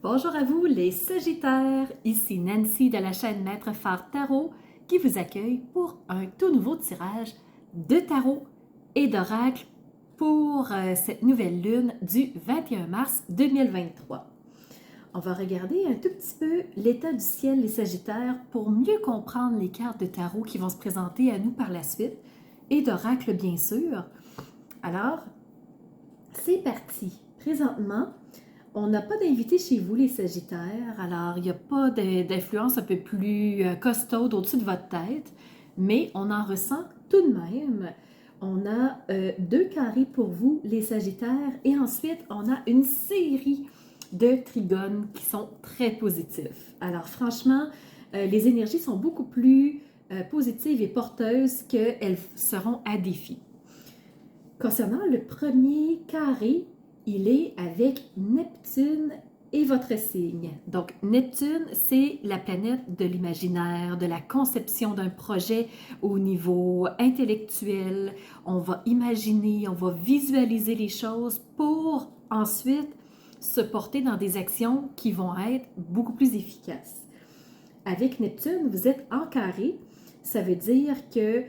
Bonjour à vous les Sagittaires, ici Nancy de la chaîne Maître Phare Tarot qui vous accueille pour un tout nouveau tirage de tarot et d'oracle pour cette nouvelle lune du 21 mars 2023. On va regarder un tout petit peu l'état du ciel les Sagittaires pour mieux comprendre les cartes de tarot qui vont se présenter à nous par la suite et d'oracle bien sûr. Alors, c'est parti. Présentement, on n'a pas d'invité chez vous, les Sagittaires, alors il n'y a pas d'influence un peu plus costaude au-dessus de votre tête, mais on en ressent tout de même. On a deux carrés pour vous, les Sagittaires, et ensuite, on a une série de trigones qui sont très positifs. Alors franchement, les énergies sont beaucoup plus positives et porteuses qu'elles seront à défi. Concernant le premier carré, il est avec Neptune et votre signe. Donc, Neptune, c'est la planète de l'imaginaire, de la conception d'un projet au niveau intellectuel. On va imaginer, on va visualiser les choses pour ensuite se porter dans des actions qui vont être beaucoup plus efficaces. Avec Neptune, vous êtes en carré. Ça veut dire que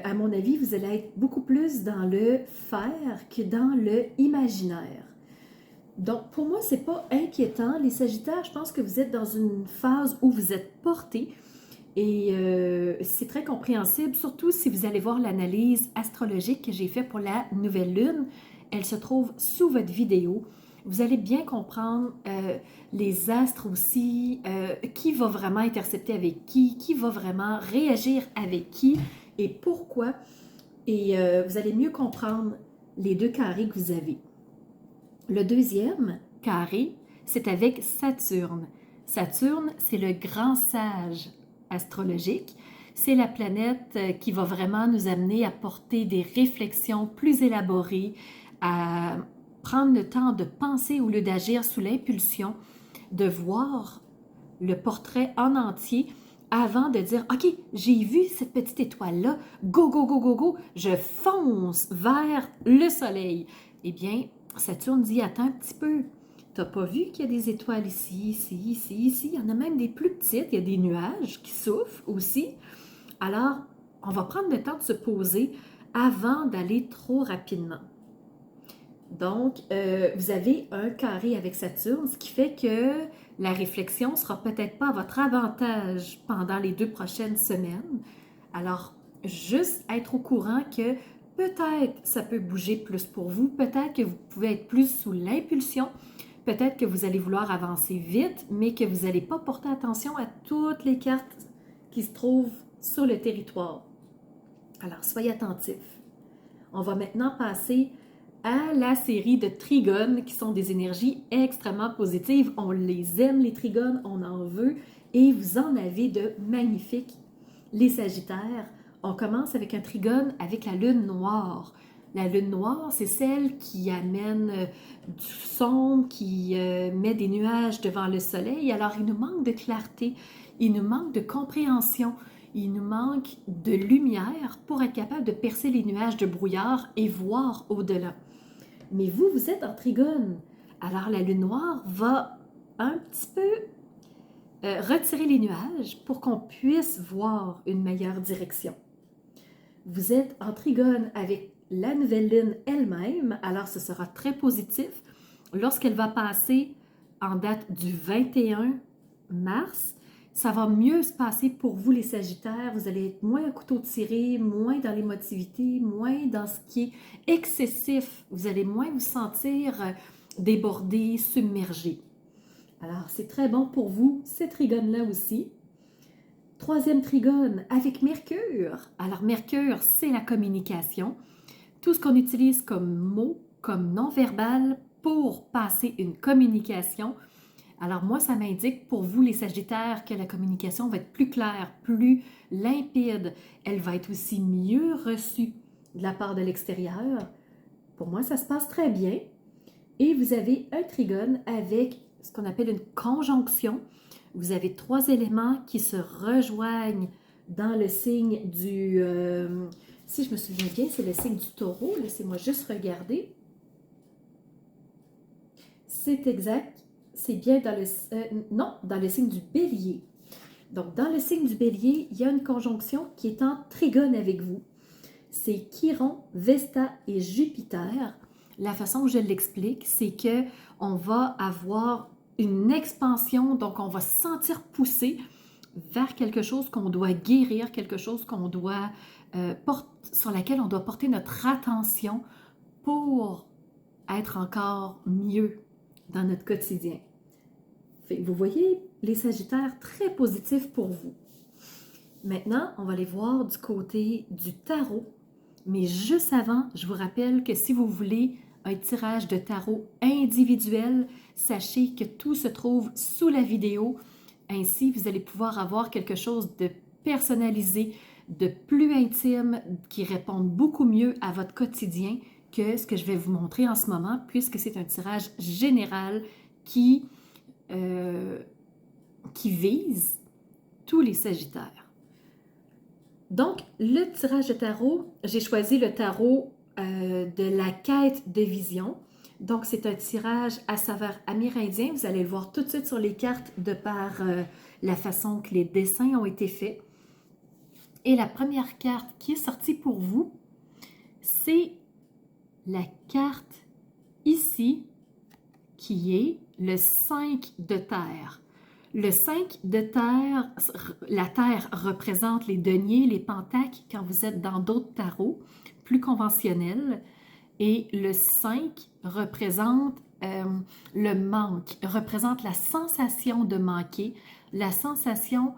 à mon avis, vous allez être beaucoup plus dans le faire que dans le imaginaire. Donc, pour moi, c'est pas inquiétant. Les Sagittaires, je pense que vous êtes dans une phase où vous êtes porté et c'est très compréhensible, surtout si vous allez voir l'analyse astrologique que j'ai faite pour la nouvelle lune. Elle se trouve sous votre vidéo. Vous allez bien comprendre les astres aussi, qui va vraiment intercepter avec qui va vraiment réagir avec qui et pourquoi. Et vous allez mieux comprendre les deux carrés que vous avez. Le deuxième carré, c'est avec Saturne. Saturne, c'est le grand sage astrologique. C'est la planète qui va vraiment nous amener à porter des réflexions plus élaborées, à prendre le temps de penser au lieu d'agir sous l'impulsion, de voir le portrait en entier avant de dire « Ok, j'ai vu cette petite étoile-là, go, go, go, go, go, je fonce vers le soleil. » Eh bien, Saturne dit « Attends un petit peu, t'as pas vu qu'il y a des étoiles ici, ici, ici, ici, il y en a même des plus petites, il y a des nuages qui soufflent aussi. » Alors, on va prendre le temps de se poser avant d'aller trop rapidement. Donc, vous avez un carré avec Saturne, ce qui fait que la réflexion ne sera peut-être pas à votre avantage pendant les 2 prochaines semaines. Alors, juste être au courant que peut-être ça peut bouger plus pour vous, peut-être que vous pouvez être plus sous l'impulsion, peut-être que vous allez vouloir avancer vite, mais que vous n'allez pas porter attention à toutes les cartes qui se trouvent sur le territoire. Alors, soyez attentifs. On va maintenant passer à la série de trigones qui sont des énergies extrêmement positives. On les aime, les trigones, on en veut et vous en avez de magnifiques. Les Sagittaires, on commence avec un trigone avec la lune noire. La lune noire, c'est celle qui amène du sombre, qui met des nuages devant le soleil. Alors, il nous manque de clarté, il nous manque de compréhension. Il nous manque de lumière pour être capable de percer les nuages de brouillard et voir au-delà. Mais vous, vous êtes en trigone. Alors la lune noire va un petit peu retirer les nuages pour qu'on puisse voir une meilleure direction. Vous êtes en trigone avec la nouvelle lune elle-même, alors ce sera très positif. Lorsqu'elle va passer en date du 21 mars, ça va mieux se passer pour vous les Sagittaires. Vous allez être moins à couteau tiré, moins dans l'émotivité, moins dans ce qui est excessif. Vous allez moins vous sentir débordé, submergé. Alors, c'est très bon pour vous, ces trigones-là aussi. Troisième trigone avec Mercure. Alors, Mercure, c'est la communication. Tout ce qu'on utilise comme mot, comme non-verbal pour passer une communication. Alors moi, ça m'indique pour vous les Sagittaires que la communication va être plus claire, plus limpide. Elle va être aussi mieux reçue de la part de l'extérieur. Pour moi, ça se passe très bien. Et vous avez un trigone avec ce qu'on appelle une conjonction. Vous avez 3 éléments qui se rejoignent dans le signe du... si je me souviens bien, c'est le signe du taureau. Laissez-moi juste regarder. C'est exact. c'est bien dans le, non, dans le signe du Bélier. Donc, dans le signe du Bélier, il y a une conjonction qui est en trigone avec vous. C'est Chiron, Vesta et Jupiter. La façon où je l'explique, c'est que on va avoir une expansion, donc on va se sentir poussé vers quelque chose qu'on doit guérir, quelque chose qu'on doit sur laquelle on doit porter notre attention pour être encore mieux dans notre quotidien. Fait, vous voyez les Sagittaires très positifs pour vous. Maintenant, on va aller voir du côté du tarot. Mais juste avant, je vous rappelle que si vous voulez un tirage de tarot individuel, sachez que tout se trouve sous la vidéo. Ainsi, vous allez pouvoir avoir quelque chose de personnalisé, de plus intime, qui réponde beaucoup mieux à votre quotidien que ce que je vais vous montrer en ce moment, puisque c'est un tirage général qui vise tous les Sagittaires. Donc, le tirage de tarot, j'ai choisi le tarot de la quête de vision. Donc, c'est un tirage à saveur amérindien. Vous allez le voir tout de suite sur les cartes de par la façon que les dessins ont été faits. Et la première carte qui est sortie pour vous, c'est la carte ici, qui est le 5 de terre. Le 5 de terre, la terre représente les deniers, les pentacles quand vous êtes dans d'autres tarots plus conventionnels. Et le 5 représente le manque, représente la sensation de manquer, la sensation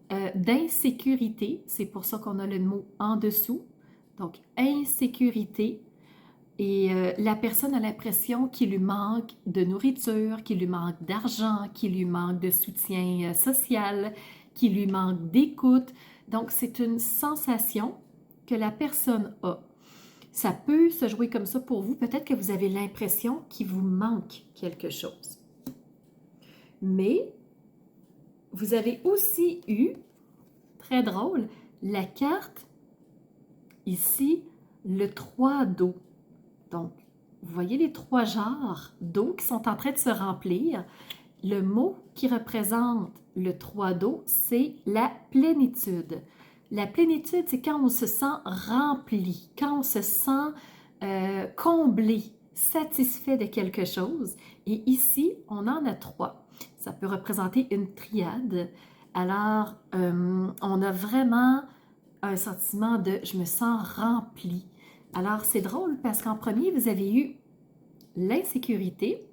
d'insécurité. C'est pour ça qu'on a le mot en dessous. Donc, insécurité. Et la personne a l'impression qu'il lui manque de nourriture, qu'il lui manque d'argent, qu'il lui manque de soutien social, qu'il lui manque d'écoute. Donc, c'est une sensation que la personne a. Ça peut se jouer comme ça pour vous. Peut-être que vous avez l'impression qu'il vous manque quelque chose. Mais vous avez aussi eu, très drôle, la carte ici, le 3 d'eau. Donc, vous voyez les 3 genres d'eau qui sont en train de se remplir. Le mot qui représente le 3 d'eau, c'est la plénitude. La plénitude, c'est quand on se sent rempli, quand on se sent comblé, satisfait de quelque chose. Et ici, on en a 3. Ça peut représenter une triade. Alors, on a vraiment un sentiment de « je me sens rempli ». Alors, c'est drôle parce qu'en premier, vous avez eu l'insécurité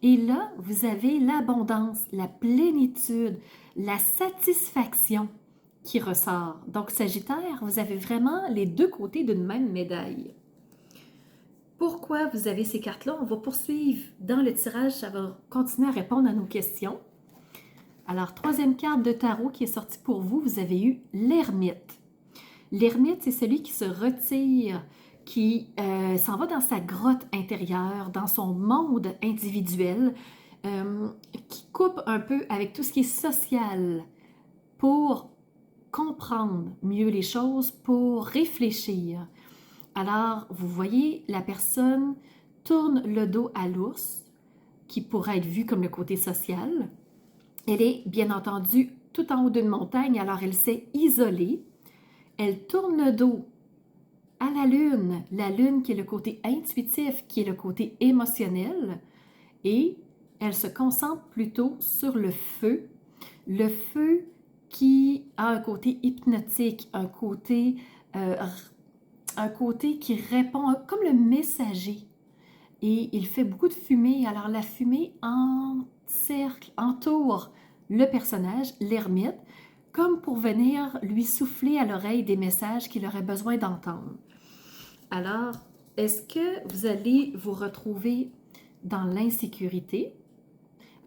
et là, vous avez l'abondance, la plénitude, la satisfaction qui ressort. Donc, Sagittaire, vous avez vraiment les deux côtés d'une même médaille. Pourquoi vous avez ces cartes-là? On va poursuivre dans le tirage, ça va continuer à répondre à nos questions. Alors, troisième carte de tarot qui est sortie pour vous, vous avez eu l'ermite. L'ermite, c'est celui qui se retire, qui s'en va dans sa grotte intérieure, dans son monde individuel, qui coupe un peu avec tout ce qui est social pour comprendre mieux les choses, pour réfléchir. Alors, vous voyez, la personne tourne le dos à l'ours, qui pourrait être vu comme le côté social. Elle est, bien entendu, tout en haut d'une montagne, alors elle s'est isolée. Elle tourne le dos à la lune qui est le côté intuitif, qui est le côté émotionnel, et elle se concentre plutôt sur le feu qui a un côté hypnotique, un côté qui répond comme le messager. Et il fait beaucoup de fumée, alors la fumée entoure le personnage, l'ermite, comme pour venir lui souffler à l'oreille des messages qu'il aurait besoin d'entendre. Alors, est-ce que vous allez vous retrouver dans l'insécurité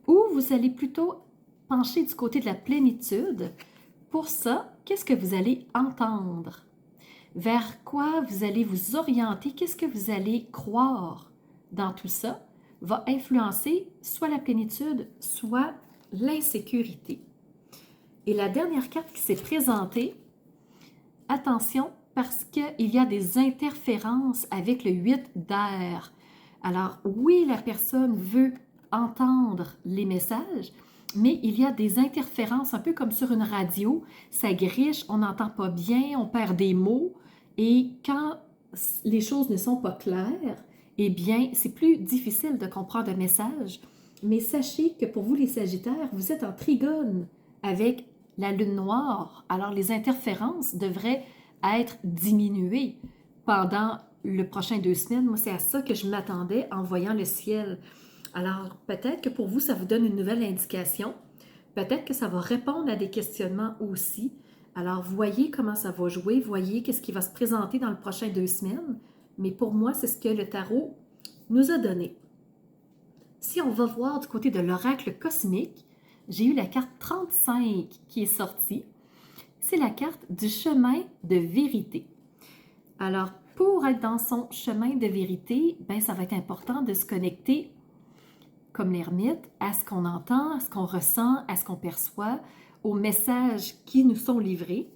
ou vous allez plutôt pencher du côté de la plénitude? Pour ça, qu'est-ce que vous allez entendre? Vers quoi vous allez vous orienter? Qu'est-ce que vous allez croire dans tout ça? Va influencer soit la plénitude, soit l'insécurité. Et la dernière carte qui s'est présentée, attention, parce qu'il y a des interférences avec le 8 d'air. Alors, oui, la personne veut entendre les messages, mais il y a des interférences, un peu comme sur une radio. Ça griche, on n'entend pas bien, on perd des mots. Et quand les choses ne sont pas claires, eh bien, c'est plus difficile de comprendre un message. Mais sachez que pour vous, les Sagittaires, vous êtes en trigone avec la lune noire. Alors, les interférences devraient être diminuées pendant le prochain 2 semaines. Moi, c'est à ça que je m'attendais en voyant le ciel. Alors, peut-être que pour vous, ça vous donne une nouvelle indication. Peut-être que ça va répondre à des questionnements aussi. Alors, voyez comment ça va jouer, voyez qu'est-ce qui va se présenter dans le prochain 2 semaines. Mais pour moi, c'est ce que le tarot nous a donné. Si on va voir du côté de l'oracle cosmique, j'ai eu la carte 35 qui est sortie. C'est la carte du chemin de vérité. Alors, pour être dans son chemin de vérité, ben, ça va être important de se connecter, comme l'ermite, à ce qu'on entend, à ce qu'on ressent, à ce qu'on perçoit, aux messages qui nous sont livrés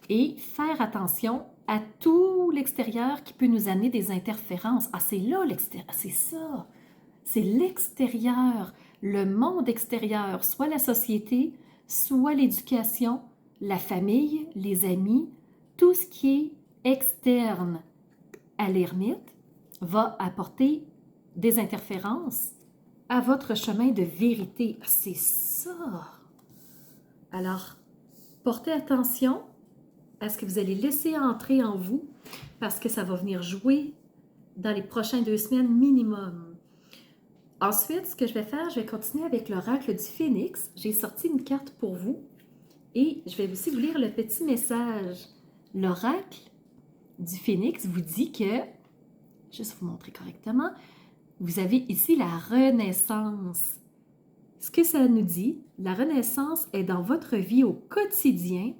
et faire attention à tout l'extérieur qui peut nous amener des interférences. Ah, c'est là l'extérieur, c'est ça. C'est l'extérieur, le monde extérieur, soit la société, soit l'éducation, la famille, les amis, tout ce qui est externe à l'ermite va apporter des interférences à votre chemin de vérité. C'est ça. Alors, portez attention à ce que vous allez laisser entrer en vous parce que ça va venir jouer dans les prochaines 2 semaines minimum. Ensuite, ce que je vais faire, je vais continuer avec l'oracle du Phénix. J'ai sorti une carte pour vous et je vais aussi vous lire le petit message. L'oracle du Phénix vous dit que, juste vous montrer correctement, vous avez ici la renaissance. Ce que ça nous dit, la renaissance est dans votre vie au quotidien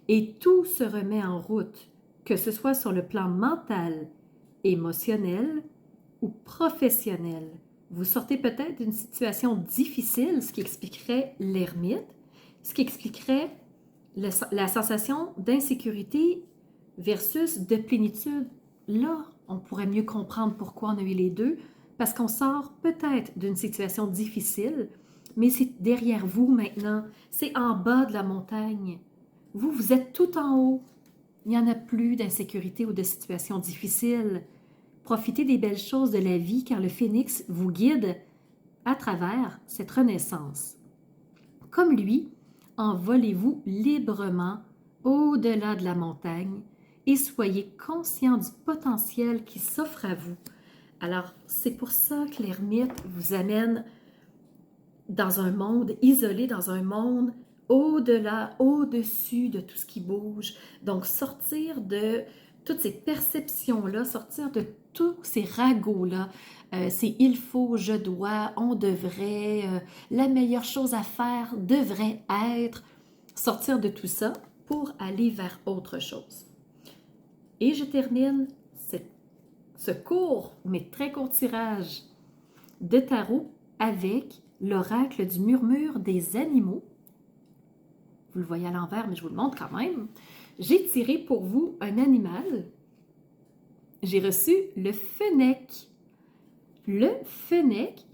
et tout se remet en route, que ce soit sur le plan mental, émotionnel ou professionnel. Vous sortez peut-être d'une situation difficile, ce qui expliquerait l'ermite, ce qui expliquerait la sensation d'insécurité versus de plénitude. Là, on pourrait mieux comprendre pourquoi on a eu les deux, parce qu'on sort peut-être d'une situation difficile, mais c'est derrière vous maintenant, c'est en bas de la montagne. Vous, vous êtes tout en haut. Il n'y en a plus d'insécurité ou de situations difficiles. Profitez des belles choses de la vie car le phénix vous guide à travers cette renaissance. Comme lui, envolez-vous librement au-delà de la montagne et soyez conscient du potentiel qui s'offre à vous. Alors, c'est pour ça que l'ermite vous amène dans un monde isolé, dans un monde au-delà, au-dessus de tout ce qui bouge. Donc, sortir de toutes ces perceptions-là, sortir de tous ces ragots-là, c'est il faut, je dois, on devrait, la meilleure chose à faire devrait être, sortir de tout ça pour aller vers autre chose. Et je termine ce court, mais très court tirage de tarot avec l'oracle du murmure des animaux. Vous le voyez à l'envers, mais je vous le montre quand même. J'ai tiré pour vous un animal. J'ai reçu le fennec. Le fennec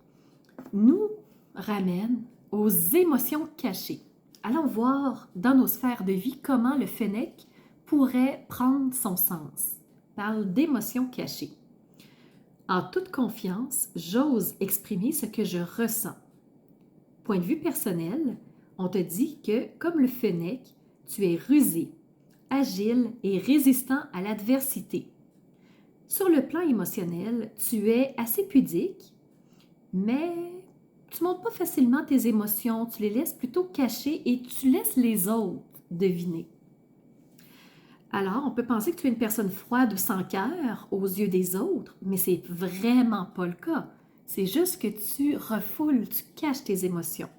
nous ramène aux émotions cachées. Allons voir dans nos sphères de vie comment le fennec pourrait prendre son sens. Parle d'émotions cachées. En toute confiance, j'ose exprimer ce que je ressens. Point de vue personnel, on te dit que, comme le fennec, tu es rusé, agile et résistant à l'adversité. Sur le plan émotionnel, tu es assez pudique, mais tu ne montres pas facilement tes émotions, tu les laisses plutôt cachées et tu laisses les autres deviner. Alors, on peut penser que tu es une personne froide ou sans cœur aux yeux des autres, mais c'est vraiment pas le cas. C'est juste que tu refoules, tu caches tes émotions.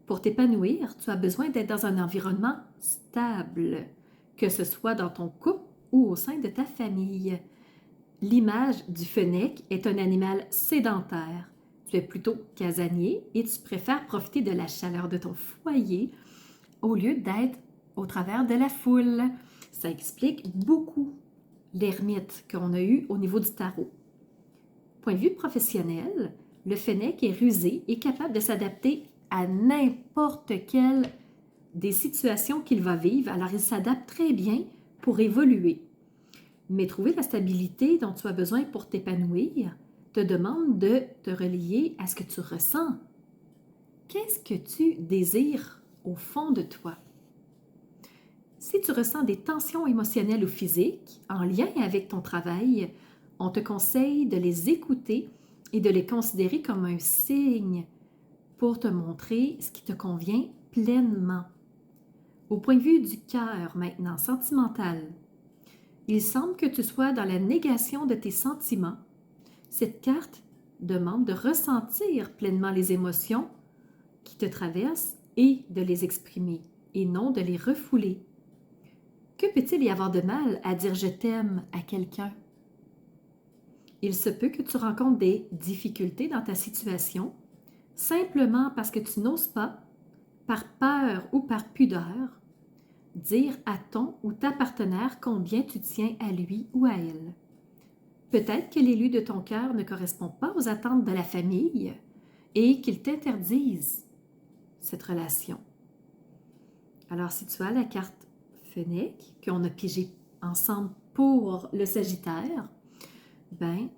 Pour t'épanouir, tu as besoin d'être dans un environnement stable, que ce soit dans ton couple ou au sein de ta famille. L'image du fennec est un animal sédentaire. Tu es plutôt casanier et tu préfères profiter de la chaleur de ton foyer au lieu d'être au travers de la foule. Ça explique beaucoup l'ermite qu'on a eu au niveau du tarot. Point de vue professionnel, le Fennec est rusé et capable de s'adapter à n'importe quelle des situations qu'il va vivre, alors il s'adapte très bien pour évoluer. Mais trouver la stabilité dont tu as besoin pour t'épanouir te demande de te relier à ce que tu ressens. Qu'est-ce que tu désires au fond de toi? Si tu ressens des tensions émotionnelles ou physiques en lien avec ton travail, on te conseille de les écouter et de les considérer comme un signe pour te montrer ce qui te convient pleinement. Au point de vue du cœur maintenant, sentimental, il semble que tu sois dans la négation de tes sentiments. Cette carte demande de ressentir pleinement les émotions qui te traversent et de les exprimer, et non de les refouler. Que peut-il y avoir de mal à dire « je t'aime » à quelqu'un? Il se peut que tu rencontres des difficultés dans ta situation, simplement parce que tu n'oses pas, par peur ou par pudeur, dire à ton ou ta partenaire combien tu tiens à lui ou à elle. Peut-être que l'élu de ton cœur ne correspond pas aux attentes de la famille et qu'il t'interdise cette relation. Alors, si tu as la carte Fennec qu'on a pigée ensemble pour le Sagittaire, ben,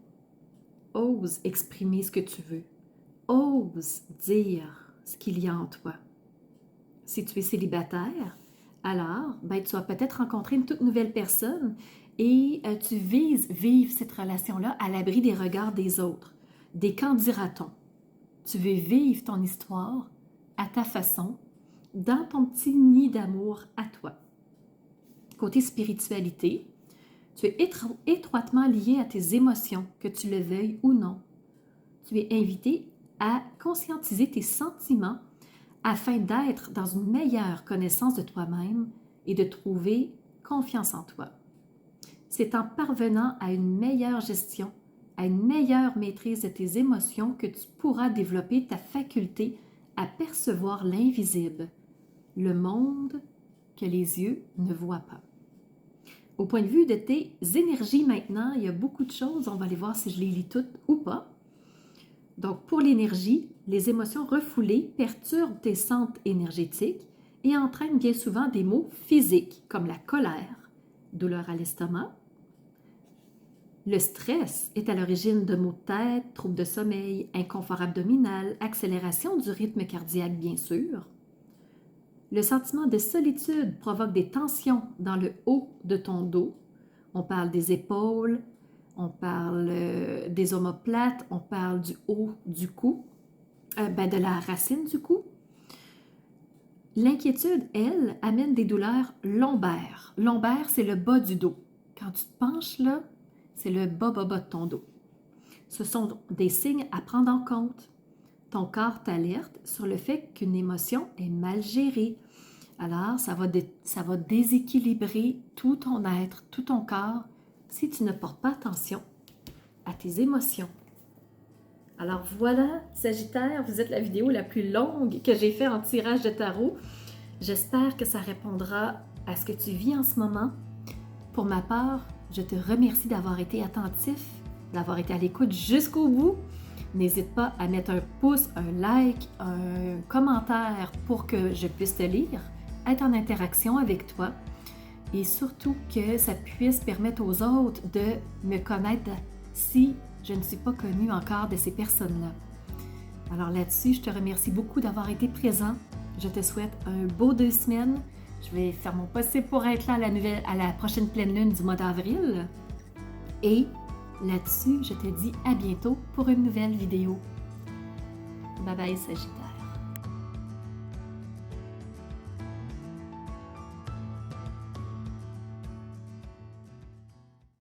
ose exprimer ce que tu veux. Ose dire ce qu'il y a en toi. Si tu es célibataire, alors, ben, tu vas peut-être rencontrer une toute nouvelle personne et tu vises vivre cette relation-là à l'abri des regards des autres. Des qu'en dira-t-on? Tu veux vivre ton histoire à ta façon, dans ton petit nid d'amour à toi. Côté spiritualité, tu es étroitement lié à tes émotions, que tu le veuilles ou non. Tu es invité à conscientiser tes sentiments afin d'être dans une meilleure connaissance de toi-même et de trouver confiance en toi. C'est en parvenant à une meilleure gestion, à une meilleure maîtrise de tes émotions que tu pourras développer ta faculté à percevoir l'invisible, le monde que les yeux ne voient pas. Au point de vue de tes énergies maintenant, il y a beaucoup de choses, on va aller voir si je les lis toutes ou pas. Donc, pour l'énergie, les émotions refoulées perturbent tes centres énergétiques et entraînent bien souvent des maux physiques comme la colère, douleur à l'estomac. Le stress est à l'origine de maux de tête, troubles de sommeil, inconfort abdominal, accélération du rythme cardiaque bien sûr. Le sentiment de solitude provoque des tensions dans le haut de ton dos. On parle des épaules, on parle des omoplates, on parle du haut du cou, de la racine du cou. L'inquiétude, elle, amène des douleurs lombaires. Lombaire, c'est le bas du dos. Quand tu te penches là, c'est le bas de ton dos. Ce sont des signes à prendre en compte. Ton corps t'alerte sur le fait qu'une émotion est mal gérée. Alors, ça va déséquilibrer tout ton être, tout ton corps, si tu ne portes pas attention à tes émotions. Alors voilà, Sagittaire, vous êtes la vidéo la plus longue que j'ai faite en tirage de tarot. J'espère que ça répondra à ce que tu vis en ce moment. Pour ma part, je te remercie d'avoir été attentif, d'avoir été à l'écoute jusqu'au bout. N'hésite pas à mettre un pouce, un like, un commentaire pour que je puisse te lire, être en interaction avec toi et surtout que ça puisse permettre aux autres de me connaître si je ne suis pas connue encore de ces personnes-là. Alors là-dessus, je te remercie beaucoup d'avoir été présent. Je te souhaite un beau 2 semaines. Je vais faire mon possible pour être là à la prochaine pleine lune du mois d'avril. Et là-dessus, je te dis à bientôt pour une nouvelle vidéo. Bye bye, Sagittaire.